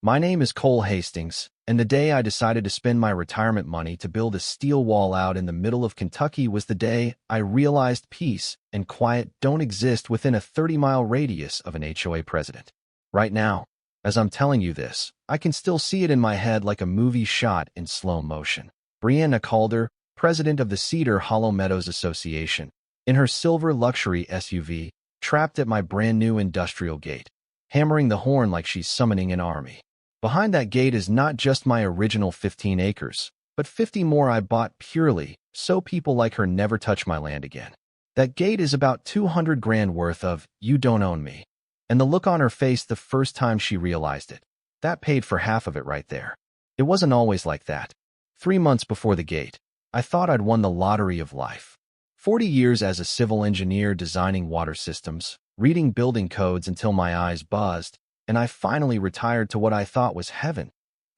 My name is Cole Hastings, and the day I decided to spend my retirement money to build a steel wall out in the middle of Kentucky was the day I realized peace and quiet don't exist within a 30-mile radius of an HOA president. Right now, as I'm telling you this, I can still see it in my head like a movie shot in slow motion. Brianna Calder, president of the Cedar Hollow Meadows Association, in her silver luxury SUV, trapped at my brand-new industrial gate, hammering the horn like she's summoning an army. Behind that gate is not just my original 15 acres, but 50 more I bought purely so people like her never touch my land again. That gate is about 200 grand worth of "you don't own me." And the look on her face the first time she realized it, that paid for half of it right there. It wasn't always like that. 3 months before the gate, I thought I'd won the lottery of life. 40 years as a civil engineer designing water systems, reading building codes until my eyes buzzed, and I finally retired to what I thought was heaven.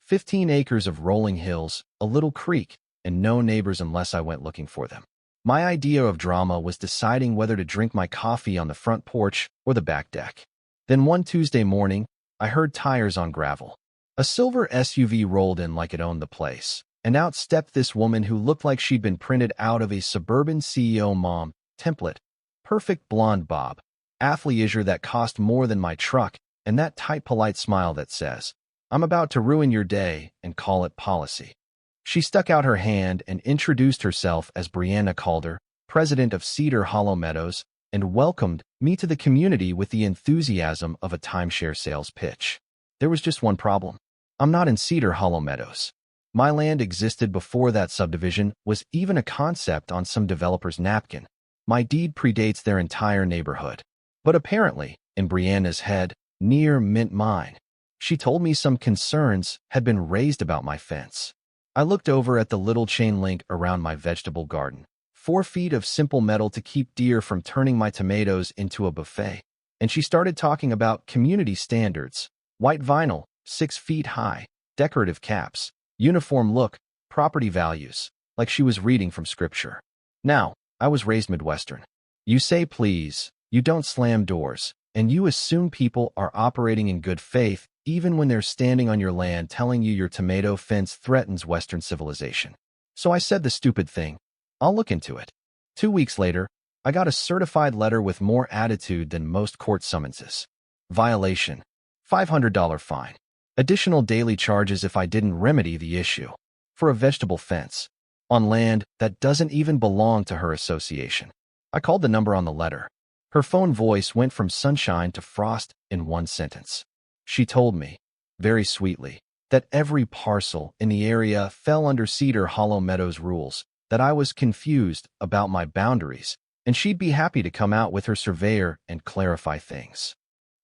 15 acres of rolling hills, a little creek, and no neighbors unless I went looking for them. My idea of drama was deciding whether to drink my coffee on the front porch or the back deck. Then one Tuesday morning, I heard tires on gravel. A silver SUV rolled in like it owned the place, and out stepped this woman who looked like she'd been printed out of a suburban CEO mom template. Perfect blonde bob, athleisure that cost more than my truck, and that tight, polite smile that says, "I'm about to ruin your day and call it policy." She stuck out her hand and introduced herself as Brianna Calder, president of Cedar Hollow Meadows, and welcomed me to the community with the enthusiasm of a timeshare sales pitch. There was just one problem. I'm not in Cedar Hollow Meadows. My land existed before that subdivision was even a concept on some developer's napkin. My deed predates their entire neighborhood. But apparently, in Brianna's head, near mint mine, she told me some concerns had been raised about my fence. I looked over at the little chain link around my vegetable garden, 4 feet of simple metal to keep deer from turning my tomatoes into a buffet, and she started talking about community standards, white vinyl, 6 feet high, decorative caps, uniform look, property values, like she was reading from scripture. Now, I was raised Midwestern. You say please, you don't slam doors, and you assume people are operating in good faith even when they're standing on your land telling you your tomato fence threatens Western civilization. So I said the stupid thing, "I'll look into it." 2 weeks later, I got a certified letter with more attitude than most court summonses. Violation, $500 fine. Additional daily charges if I didn't remedy the issue. For a vegetable fence, on land that doesn't even belong to her association. I called the number on the letter. Her phone voice went from sunshine to frost in one sentence. She told me, very sweetly, that every parcel in the area fell under Cedar Hollow Meadows rules, that I was confused about my boundaries, and she'd be happy to come out with her surveyor and clarify things.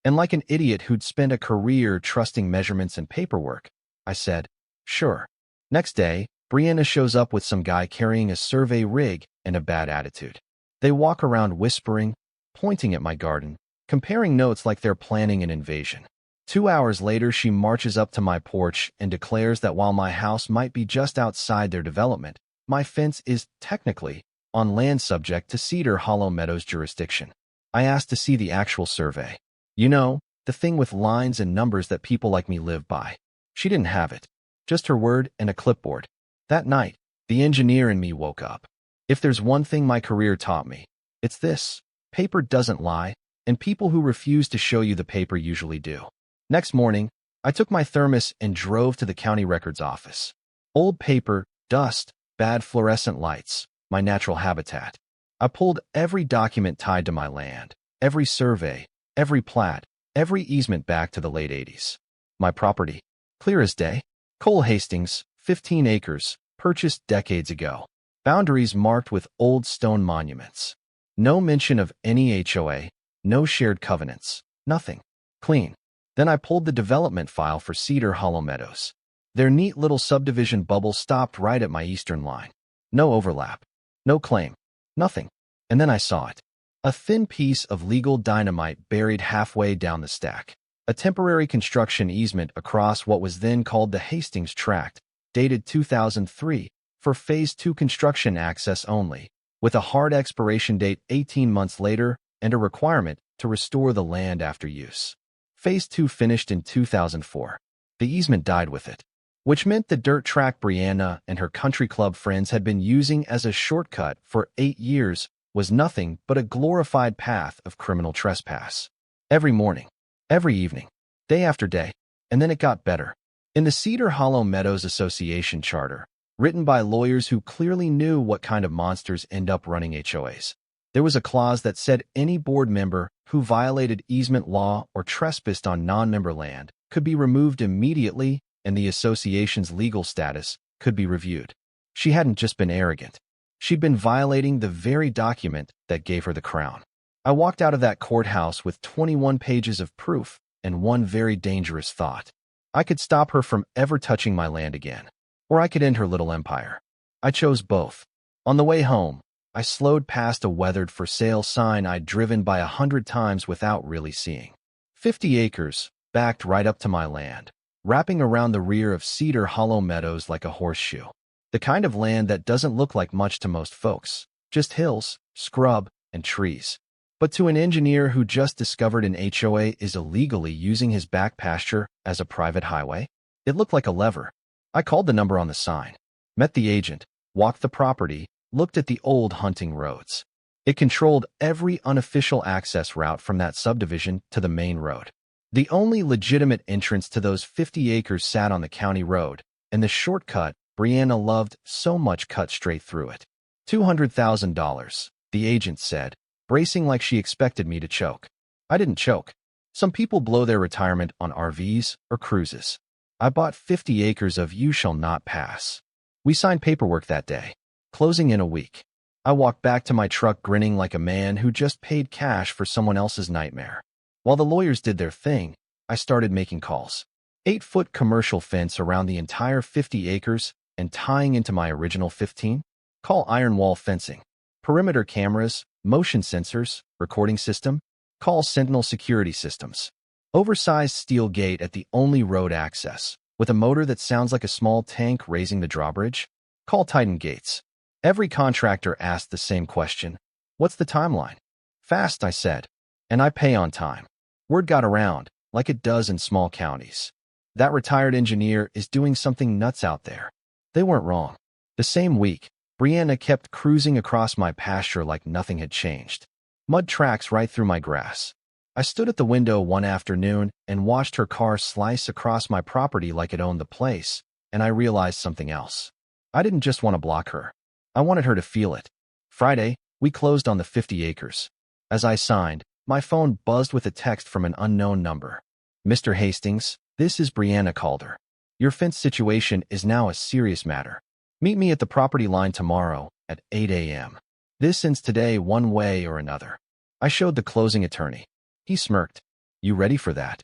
And like an idiot who'd spent a career trusting measurements and paperwork, I said, "Sure." Next day, Brianna shows up with some guy carrying a survey rig and a bad attitude. They walk around whispering, pointing at my garden, comparing notes like they're planning an invasion. 2 hours later, she marches up to my porch and declares that while my house might be just outside their development, my fence is technically on land subject to Cedar Hollow Meadows jurisdiction. I asked to see the actual survey. You know, the thing with lines and numbers that people like me live by. She didn't have it. Just her word and a clipboard. That night, the engineer in me woke up. If there's one thing my career taught me, it's this. Paper doesn't lie, and people who refuse to show you the paper usually do. Next morning, I took my thermos and drove to the county records office. Old paper, dust, bad fluorescent lights, my natural habitat. I pulled every document tied to my land, every survey, every plat, every easement back to the late 80s. My property, clear as day. Cole Hastings, 15 acres, purchased decades ago. Boundaries marked with old stone monuments. No mention of any HOA, no shared covenants, nothing. Clean. Then I pulled the development file for Cedar Hollow Meadows. Their neat little subdivision bubble stopped right at my eastern line. No overlap. No claim. Nothing. And then I saw it. A thin piece of legal dynamite buried halfway down the stack. A temporary construction easement across what was then called the Hastings Tract, dated 2003, for Phase 2 construction access only, with a hard expiration date 18 months later and a requirement to restore the land after use. Phase 2 finished in 2004. The easement died with it, which meant the dirt track Brianna and her country club friends had been using as a shortcut for 8 years was nothing but a glorified path of criminal trespass. Every morning, every evening, day after day, and then it got better. In the Cedar Hollow Meadows Association Charter, written by lawyers who clearly knew what kind of monsters end up running HOAs, there was a clause that said any board member who violated easement law or trespassed on non-member land could be removed immediately and the association's legal status could be reviewed. She hadn't just been arrogant. She'd been violating the very document that gave her the crown. I walked out of that courthouse with 21 pages of proof and one very dangerous thought. I could stop her from ever touching my land again, or I could end her little empire. I chose both. On the way home, I slowed past a weathered for sale sign I'd driven by 100 times without really seeing. 50 acres, backed right up to my land, wrapping around the rear of Cedar Hollow Meadows like a horseshoe. The kind of land that doesn't look like much to most folks, just hills, scrub, and trees. But to an engineer who just discovered an HOA is illegally using his back pasture as a private highway, it looked like a lever. I called the number on the sign, met the agent, walked the property, looked at the old hunting roads. It controlled every unofficial access route from that subdivision to the main road. The only legitimate entrance to those 50 acres sat on the county road, and the shortcut Brianna loved so much cut straight through it. $200,000, the agent said, bracing like she expected me to choke. I didn't choke. Some people blow their retirement on RVs or cruises. I bought 50 acres of You Shall Not Pass. We signed paperwork that day, closing in a week. I walked back to my truck grinning like a man who just paid cash for someone else's nightmare. While the lawyers did their thing, I started making calls. 8-foot commercial fence around the entire 50 acres and tying into my original 15? Call iron wall fencing. Perimeter cameras, motion sensors, recording system? Call Sentinel Security Systems. Oversized steel gate at the only road access, with a motor that sounds like a small tank raising the drawbridge? Call Titan Gates. Every contractor asked the same question. What's the timeline? Fast, I said. And I pay on time. Word got around, like it does in small counties. That retired engineer is doing something nuts out there. They weren't wrong. The same week, Brianna kept cruising across my pasture like nothing had changed. Mud tracks right through my grass. I stood at the window one afternoon and watched her car slice across my property like it owned the place, and I realized something else. I didn't just want to block her. I wanted her to feel it. Friday, we closed on the 50 acres. As I signed, my phone buzzed with a text from an unknown number. Mr. Hastings, this is Brianna Calder. Your fence situation is now a serious matter. Meet me at the property line tomorrow at 8 a.m. This ends today one way or another. I showed the closing attorney. He smirked. You ready for that?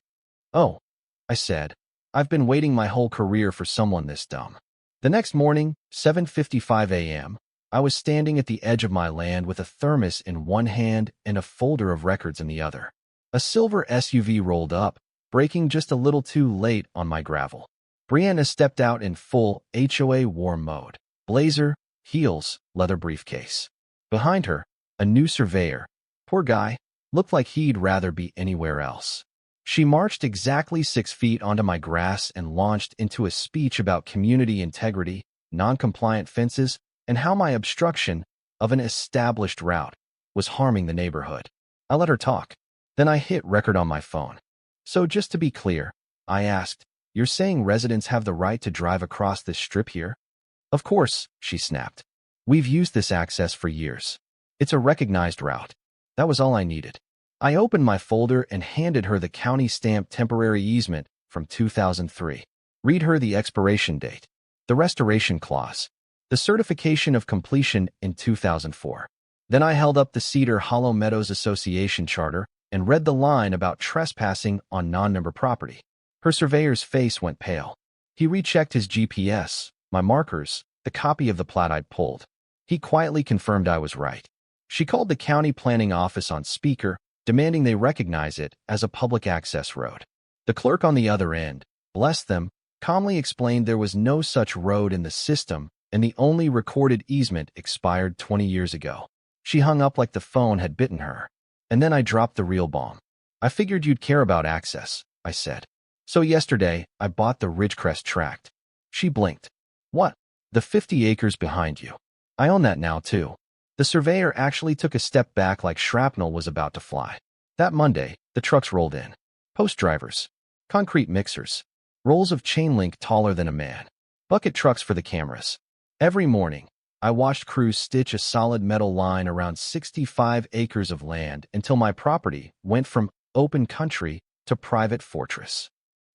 Oh, I said. I've been waiting my whole career for someone this dumb. The next morning, 7:55 a.m., I was standing at the edge of my land with a thermos in one hand and a folder of records in the other. A silver SUV rolled up, braking just a little too late on my gravel. Brianna stepped out in full HOA warm mode. Blazer, heels, leather briefcase. Behind her, a new surveyor. Poor guy, looked like he'd rather be anywhere else. She marched exactly 6 feet onto my grass and launched into a speech about community integrity, non-compliant fences, and how my obstruction of an established route was harming the neighborhood. I let her talk. Then I hit record on my phone. So just to be clear, I asked, you're saying residents have the right to drive across this strip here? Of course, she snapped. We've used this access for years. It's a recognized route. That was all I needed. I opened my folder and handed her the county-stamped temporary easement from 2003. Read her the expiration date, the restoration clause, the certification of completion in 2004. Then I held up the Cedar Hollow Meadows Association Charter and read the line about trespassing on non-member property. Her surveyor's face went pale. He rechecked his GPS, my markers, the copy of the plat I'd pulled. He quietly confirmed I was right. She called the county planning office on speaker, demanding they recognize it as a public access road. The clerk on the other end, bless them, calmly explained there was no such road in the system and the only recorded easement expired 20 years ago. She hung up like the phone had bitten her. And then I dropped the real bomb. I figured you'd care about access, I said. So yesterday, I bought the Ridgecrest tract. She blinked. What? The 50 acres behind you. I own that now, too. The surveyor actually took a step back like shrapnel was about to fly. That Monday, the trucks rolled in. Post drivers. Concrete mixers. Rolls of chain link taller than a man. Bucket trucks for the cameras. Every morning, I watched crews stitch a solid metal line around 65 acres of land until my property went from open country to private fortress.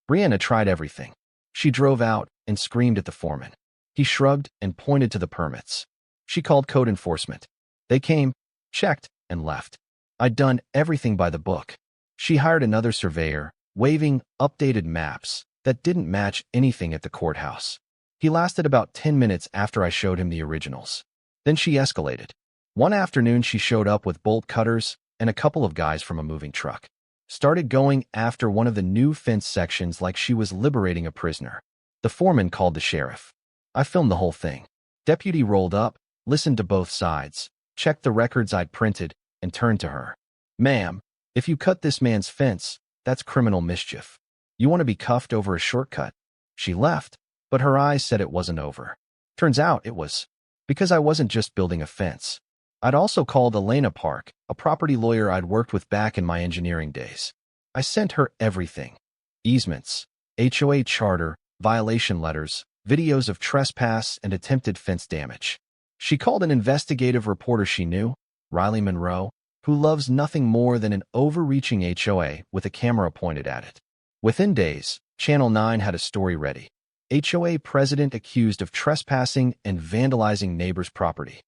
Brianna tried everything. She drove out and screamed at the foreman. He shrugged and pointed to the permits. She called code enforcement. They came, checked, and left. I'd done everything by the book. She hired another surveyor, waving updated maps that didn't match anything at the courthouse. He lasted about 10 minutes after I showed him the originals. Then she escalated. One afternoon, she showed up with bolt cutters and a couple of guys from a moving truck. Started going after one of the new fence sections like she was liberating a prisoner. The foreman called the sheriff. I filmed the whole thing. Deputy rolled up, listened to both sides, checked the records I'd printed, and turned to her. Ma'am, if you cut this man's fence, that's criminal mischief. You want to be cuffed over a shortcut? She left, but her eyes said it wasn't over. Turns out it was. Because I wasn't just building a fence. I'd also called Elena Park, a property lawyer I'd worked with back in my engineering days. I sent her everything. Easements, HOA charter, violation letters, videos of trespass and attempted fence damage. She called an investigative reporter she knew, Riley Monroe, who loves nothing more than an overreaching HOA with a camera pointed at it. Within days, Channel 9 had a story ready. HOA president accused of trespassing and vandalizing neighbor's property.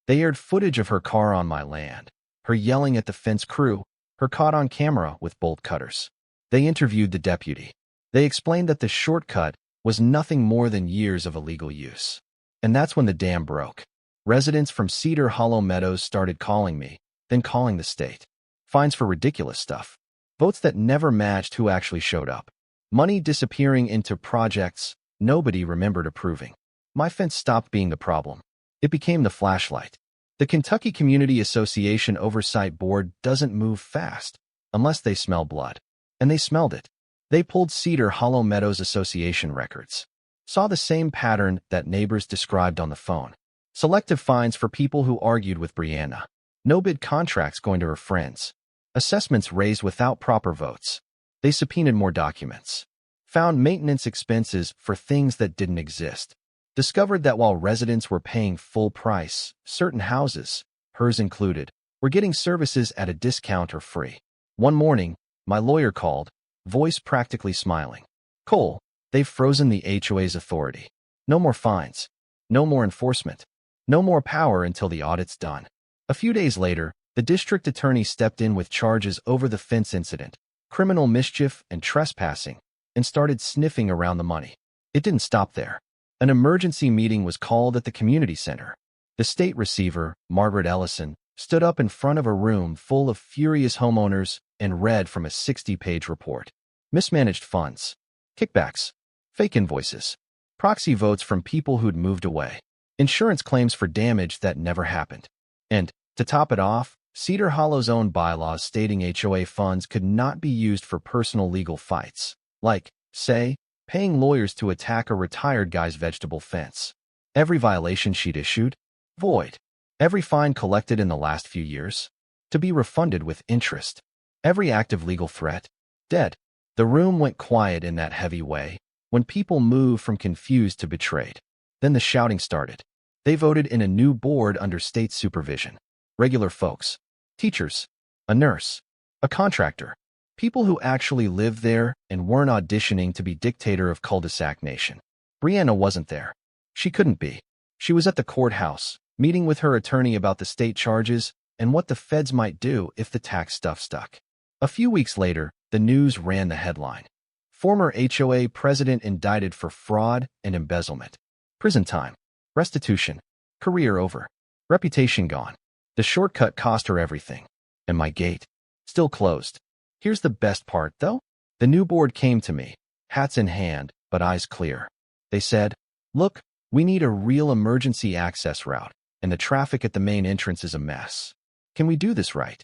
They aired footage of her car on my land, her yelling at the fence crew, her caught on camera with bolt cutters. They interviewed the deputy. They explained that the shortcut was nothing more than years of illegal use. And that's when the dam broke. Residents from Cedar Hollow Meadows started calling me, then calling the state. Fines for ridiculous stuff. Votes that never matched who actually showed up. Money disappearing into projects nobody remembered approving. My fence stopped being the problem. It became the flashlight. The Kentucky Community Association Oversight Board doesn't move fast unless they smell blood. And they smelled it. They pulled Cedar Hollow Meadows Association records. Saw the same pattern that neighbors described on the phone. Selective fines for people who argued with Brianna. No-bid contracts going to her friends. Assessments raised without proper votes. They subpoenaed more documents. Found maintenance expenses for things that didn't exist. Discovered that while residents were paying full price, certain houses, hers included, were getting services at a discount or free. One morning, my lawyer called, voice practically smiling. Cole, they've frozen the HOA's authority. No more fines. No more enforcement. No more power until the audit's done. A few days later, the district attorney stepped in with charges over the fence incident, criminal mischief and trespassing, and started sniffing around the money. It didn't stop there. An emergency meeting was called at the community center. The state receiver, Margaret Ellison, stood up in front of a room full of furious homeowners and read from a 60-page report. Mismanaged funds, kickbacks, fake invoices, proxy votes from people who'd moved away, insurance claims for damage that never happened. And, to top it off, Cedar Hollow's own bylaws stating HOA funds could not be used for personal legal fights, like, say, paying lawyers to attack a retired guy's vegetable fence. Every violation she'd issued, void. Every fine collected in the last few years, to be refunded with interest. Every active legal threat, dead. The room went quiet in that heavy way, when people moved from confused to betrayed. Then the shouting started. They voted in a new board under state supervision. Regular folks, teachers, a nurse, a contractor, people who actually lived there and weren't auditioning to be dictator of cul-de-sac nation. Brianna wasn't there. She couldn't be. She was at the courthouse, meeting with her attorney about the state charges and what the feds might do if the tax stuff stuck. A few weeks later, the news ran the headline. Former HOA president indicted for fraud and embezzlement. Prison time. Restitution. Career over. Reputation gone. The shortcut cost her everything. And my gate. Still closed. Here's the best part, though. The new board came to me, hats in hand, but eyes clear. They said, look, we need a real emergency access route, and the traffic at the main entrance is a mess. Can we do this right?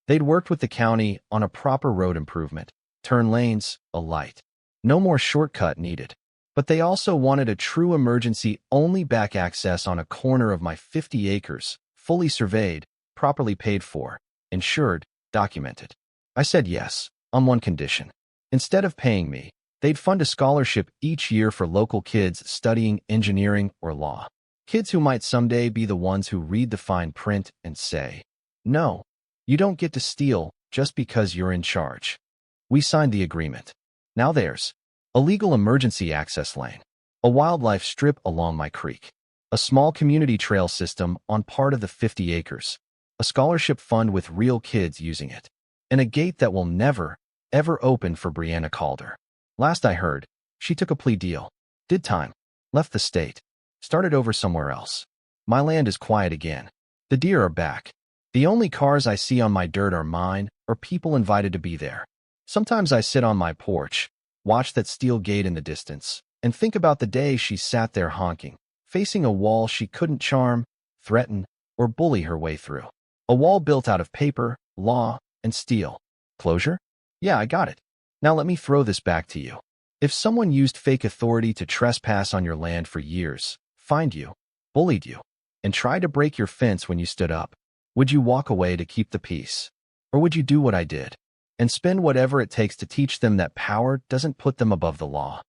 They'd worked with the county on a proper road improvement, turn lanes, a light. No more shortcut needed. But they also wanted a true emergency-only back access on a corner of my 50 acres, fully surveyed, properly paid for, insured, documented. I said yes, on one condition. Instead of paying me, they'd fund a scholarship each year for local kids studying engineering or law. Kids who might someday be the ones who read the fine print and say, "No, you don't get to steal just because you're in charge." We signed the agreement. Now there's a legal emergency access lane, a wildlife strip along my creek, a small community trail system on part of the 50 acres, a scholarship fund with real kids using it, and a gate that will never, ever open for Brianna Calder. Last I heard, she took a plea deal, did time, left the state, started over somewhere else. My land is quiet again. The deer are back. The only cars I see on my dirt are mine or people invited to be there. Sometimes I sit on my porch, watch that steel gate in the distance, and think about the day she sat there honking, facing a wall she couldn't charm, threaten, or bully her way through. A wall built out of paper, law, and steel. Closure? Yeah, I got it. Now let me throw this back to you. If someone used fake authority to trespass on your land for years, fined you, bullied you, and tried to break your fence when you stood up, would you walk away to keep the peace? Or would you do what I did and spend whatever it takes to teach them that power doesn't put them above the law?